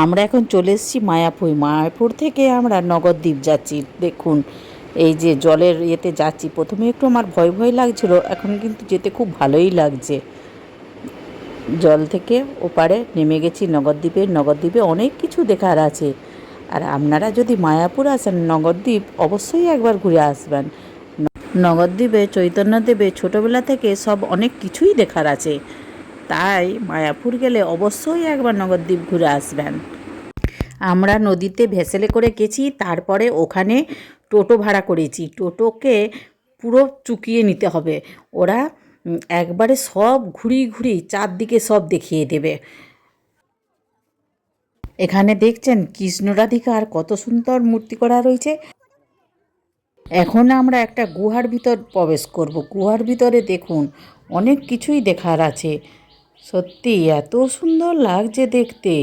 আমরা এখন চলে এসেছি মায়াপুর। মায়াপুর থেকে আমরা নগরদ্বীপ যাচ্ছি। দেখুন এই যে জলের ইয়েতে যাচ্ছি। প্রথমে একটু আমার ভয় ভয় লাগছিল, এখন কিন্তু যেতে খুব ভালোই লাগছে। জল থেকে ওপারে নেমে গেছি নগরদ্বীপে। নগরদ্বীপে অনেক কিছু দেখার আছে, আর আপনারা যদি মায়াপুর আসেন নগরদ্বীপ অবশ্যই একবার ঘুরে আসবেন। নগরদ্বীপে চৈতন্যদেবে ছোটোবেলা থেকে সব অনেক কিছুই দেখার আছে, তাই মায়াপুর গেলে অবশ্যই একবার নগরদ্বীপ ঘুরে আসবেন। আমরা নদীতে ভেসেলে করে গেছি, তারপরে ওখানে টোটো ভাড়া করেছি। টোটোকে পুরো চুকিয়ে নিতে হবে, ওরা একবারে সব ঘুরিয়ে ঘুরিয়ে চারদিকে সব দেখিয়ে দেবে। এখানে দেখছেন কৃষ্ণ রাধিকার কত সুন্দর মূর্তি করা রয়েছে। এখন আমরা একটা গুহার ভিতর প্রবেশ করব। গুহার ভিতরে দেখুন অনেক কিছুই দেখার আছে। সত্যি এত সুন্দর লাগছে দেখতে,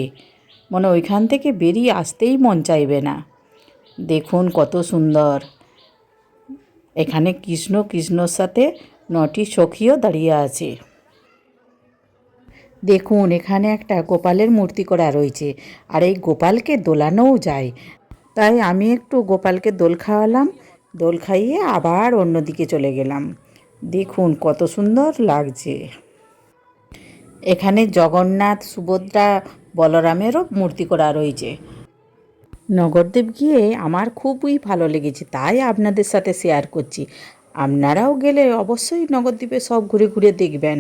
মানে ওইখান থেকে বেরিয়ে আসতেই মন চাইবে না। দেখুন কত সুন্দর। এখানে কৃষ্ণর সাথে 9টি সখীও দাঁড়িয়ে আছে। দেখুন এখানে একটা গোপালের মূর্তি করা রয়েছে, আর এই গোপালকে দোলানোও যায়। তাই আমি একটু গোপালকে দোল খাওয়ালাম, দোল খাইয়ে আবার অন্যদিকে চলে গেলাম। দেখুন কত সুন্দর লাগছে। এখানে জগন্নাথ, সুভদ্রা, বলরামেরও মূর্তি করা রয়েছে। নগরদ্বীপ গিয়ে আমার খুবই ভালো লেগেছে, তাই আপনাদের সাথে শেয়ার করছি। আপনারাও গেলে অবশ্যই নগরদ্বীপে সব ঘুরে ঘুরে দেখবেন।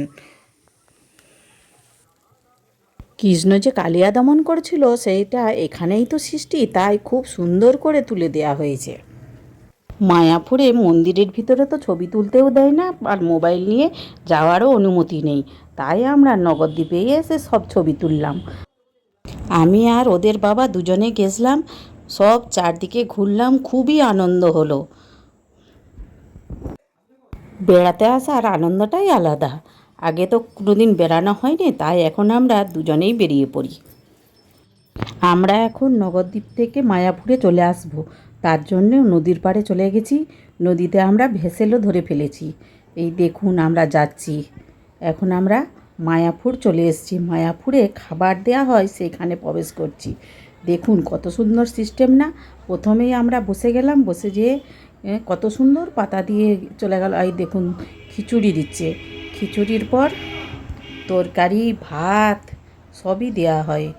কৃষ্ণ যে কালিয়া দমন করছিল সেইটা এখানেই তো সৃষ্টি, তাই খুব সুন্দর করে তুলে দেয়া হয়েছে। মায়াপুরে মন্দিরের ভিতরে তো ছবি তুলতেও দেয় না, আর মোবাইল নিয়ে যাওয়ারও অনুমতি নেই, তাই আমরা নগরদ্বীপে এসে সব ছবি তুললাম। আমি আর ওদের বাবা দুজনে গেছিলাম, সব চারদিকে ঘুরলাম, খুবই আনন্দ হলো। বেড়াতে আসার আনন্দটাই আলাদা। আগে তো কোনোদিন বেড়ানো হয়নি, তাই এখন আমরা দুজনেই বেরিয়ে পড়ি। আমরা এখন নগরদ্বীপ থেকে মায়াপুরে চলে আসব, তার জন্য নদীর পাড়ে চলে গেছি। নদীতে আমরা ভেসেলও ধরে ফেলেছি। এই দেখুন আমরা যাচ্ছি। এখন আমরা মায়াপুর চলে এসেছি। মায়াপুরে খাবার দেয়া হয়, সেখানে প্রবেশ করছি। দেখুন কত সুন্দর সিস্টেম না। প্রথমেই আমরা বসে গেলাম, বসে যেয়ে কত সুন্দর পাতা দিয়ে চলে গেল। এই দেখুন খিচুড়ি দিচ্ছে, খিচুড়ির পর তরকারি, ভাত সবই দেয়া হয়।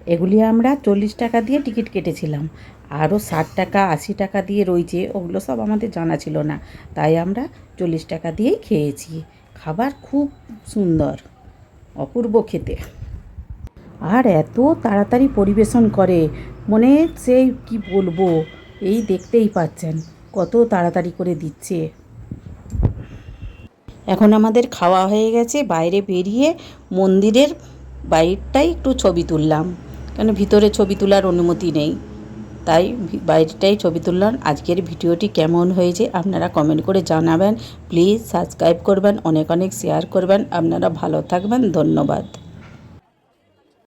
এগুলি আমরা 40 টাকা দিয়ে টিকিট কেটেছিলাম, আরও 60 টাকা 80 টাকা দিয়ে রয়েছে, ওগুলো সব আমাদের জানা ছিল না, তাই আমরা 40 টাকা দিয়েই খেয়েছি। খাবার খুব সুন্দর, অপূর্ব খেতে, আর এত তাড়াতাড়ি পরিবেশন করে, মনে সেই কি বলবো, এই দেখতেই পাচ্ছেন কত তাড়াতাড়ি করে দিচ্ছে। এখন আমাদের খাওয়া হয়ে গেছে, বাইরে বেরিয়ে মন্দিরের বাইরটাই একটু ছবি তুললাম, কেন ভিতরে ছবি তোলার অনুমতি নেই, তাই বাইরেটাই ছবি তুললাম। আজকের ভিডিওটি কেমন হয়েছে আপনারা কমেন্ট করে জানাবেন। প্লিজ সাবস্ক্রাইব করবেন, অনেক অনেক শেয়ার করবেন। আপনারা ভালো থাকবেন, ধন্যবাদ।